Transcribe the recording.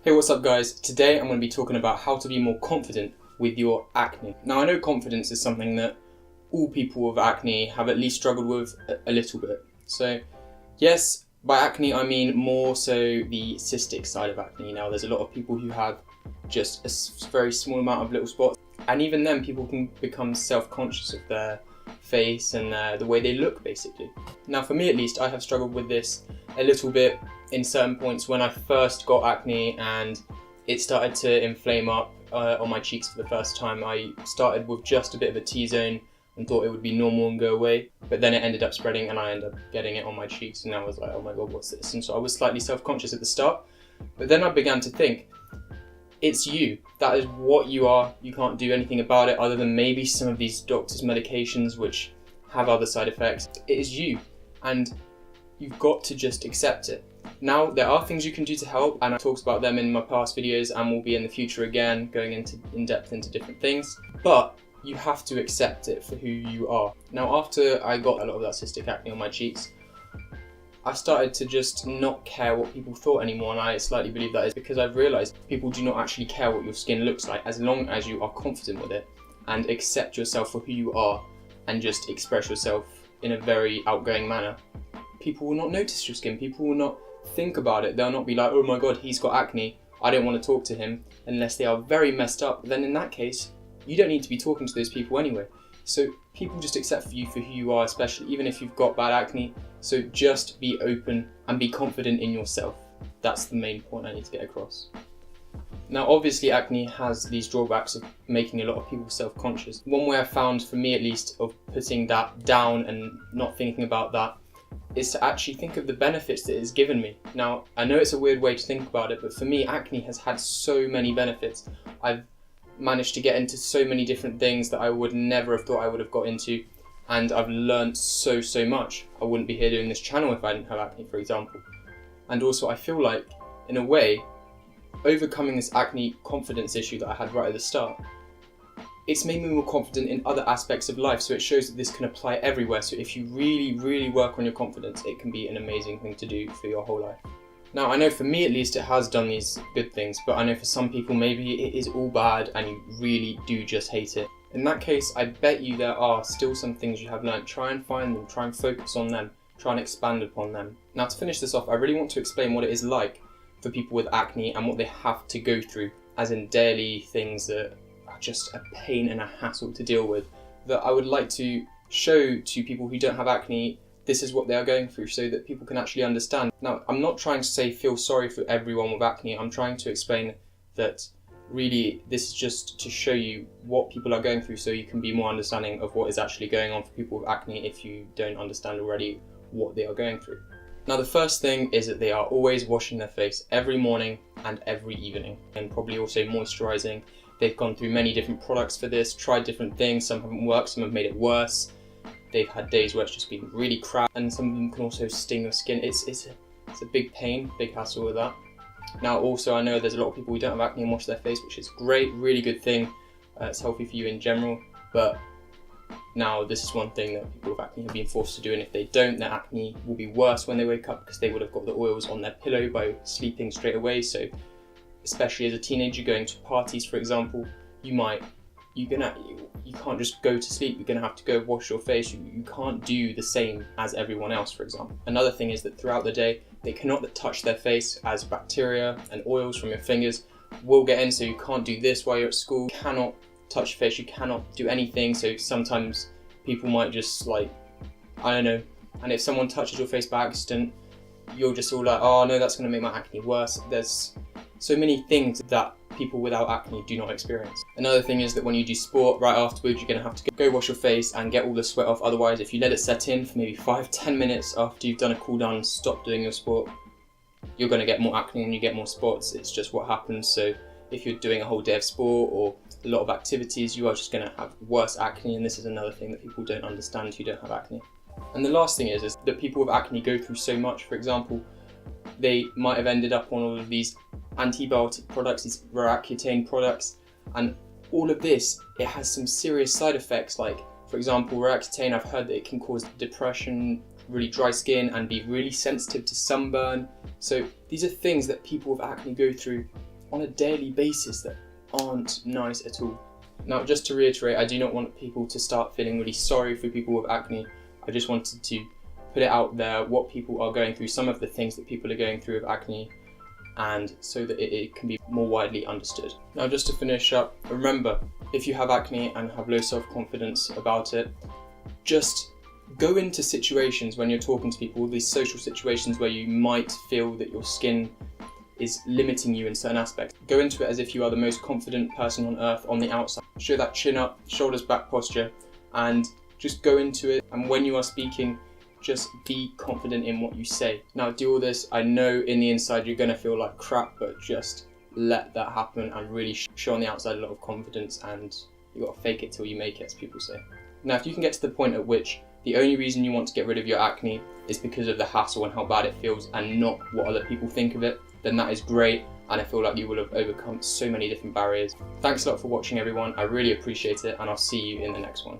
Hey, what's up guys? Today I'm going to be talking about how to be more confident with your acne. Now I know confidence is something that all people with acne have at least struggled with a little bit. So yes, by acne I mean more so the cystic side of acne. Now there's a lot of people who have just a very small amount of little spots, and even then people can become self-conscious of their face and the way they look basically. Now for me at least, I have struggled with this a little bit in certain points when I first got acne and it started to inflame up on my cheeks for the first time. I started with just a bit of a T-zone and thought it would be normal and go away, but then it ended up spreading and I ended up getting it on my cheeks, and I was like, oh my god, what's this? And so I was slightly self-conscious at the start, but then I began to think, it's you. That is what you are. You can't do anything about it other than maybe some of these doctors' medications which have other side effects. It is you, and you've got to just accept it. Now, there are things you can do to help, and I've talked about them in my past videos and will be in the future again, going in depth into different things, but you have to accept it for who you are. Now, after I got a lot of that cystic acne on my cheeks, I started to just not care what people thought anymore, and I slightly believe that is because I've realised people do not actually care what your skin looks like as long as you are confident with it and accept yourself for who you are and just express yourself in a very outgoing manner. People will not notice your skin, people will not think about it, they'll not be like, oh my god, he's got acne, I don't want to talk to him, unless they are very messed up. Then in that case, you don't need to be talking to those people anyway. So people just accept you for who you are, especially even if you've got bad acne. So just be open and be confident in yourself. That's the main point I need to get across. Now obviously acne has these drawbacks of making a lot of people self-conscious. One way I found, for me at least, of putting that down and not thinking about that is to actually think of the benefits that it's given me. Now I know it's a weird way to think about it, but for me acne has had so many benefits. I've managed to get into so many different things that I would never have thought I would have got into, and I've learned so much. I wouldn't be here doing this channel if I didn't have acne, for example. And also I feel like, in a way, overcoming this acne confidence issue that I had right at the start, it's made me more confident in other aspects of life, so it shows that this can apply everywhere. So if you really work on your confidence, it can be an amazing thing to do for your whole life. Now I know for me at least it has done these good things, but I know for some people maybe it is all bad and you really do just hate it. In that case, I bet you there are still some things you have learned. Try and find them, try and focus on them, try and expand upon them. Now to finish this off, I really want to explain what it is like for people with acne and what they have to go through, as in daily things that are just a pain and a hassle to deal with, that I would like to show to people who don't have acne. This is what they are going through, so that people can actually understand. Now, I'm not trying to say feel sorry for everyone with acne. I'm trying to explain that really this is just to show you what people are going through, so you can be more understanding of what is actually going on for people with acne if you don't understand already what they are going through. Now, the first thing is that they are always washing their face every morning and every evening, and probably also moisturising. They've gone through many different products for this, tried different things, some haven't worked, some have made it worse. They've had days where it's just been really crap, and some of them can also sting your skin. It's a big pain, big hassle with that. Now also I know there's a lot of people who don't have acne and wash their face, which is great, really good thing. It's healthy for you in general, but now this is one thing that people with acne have been forced to do, and if they don't, their acne will be worse when they wake up because they would have got the oils on their pillow by sleeping straight away. So especially as a teenager going to parties, for example, you can't just go to sleep, you're going to have to go wash your face. You can't do the same as everyone else, for example. Another thing is that throughout the day, they cannot touch their face, as bacteria and oils from your fingers will get in, so you can't do this while you're at school. You cannot touch your face, you cannot do anything, so sometimes people might just I don't know, and if someone touches your face by accident, you're just all like, oh no, that's going to make my acne worse. There's so many things that people without acne do not experience. Another thing is that when you do sport, right afterwards, you're going to have to go wash your face and get all the sweat off. Otherwise, if you let it set in for maybe 5-10 minutes after you've done a cool down and stop doing your sport, you're going to get more acne and you get more spots. It's just what happens. So if you're doing a whole day of sport or a lot of activities, you are just going to have worse acne, and this is another thing that people don't understand who don't have acne. And the last thing is that people with acne go through so much. For example, they might have ended up on all of these antibiotic products, these Roaccutane products, and all of this, it has some serious side effects. Like, for example, Roaccutane, I've heard that it can cause depression, really dry skin, and be really sensitive to sunburn. So these are things that people with acne go through on a daily basis that aren't nice at all. Now, just to reiterate, I do not want people to start feeling really sorry for people with acne. I just wanted to put it out there what people are going through, some of the things that people are going through with acne, and so that it can be more widely understood. Now, just to finish up, remember, if you have acne and have low self-confidence about it, just go into situations when you're talking to people, these social situations where you might feel that your skin is limiting you in certain aspects. Go into it as if you are the most confident person on earth on the outside. Show that chin up, shoulders back posture, and just go into it. And when you are speaking, just be confident in what you say. Now, do all this. I know in the inside you're gonna feel like crap, but just let that happen and really show on the outside a lot of confidence, and you gotta fake it till you make it, as people say. Now, if you can get to the point at which the only reason you want to get rid of your acne is because of the hassle and how bad it feels and not what other people think of it, then that is great, and I feel like you will have overcome so many different barriers. Thanks a lot for watching, everyone. I really appreciate it, and I'll see you in the next one.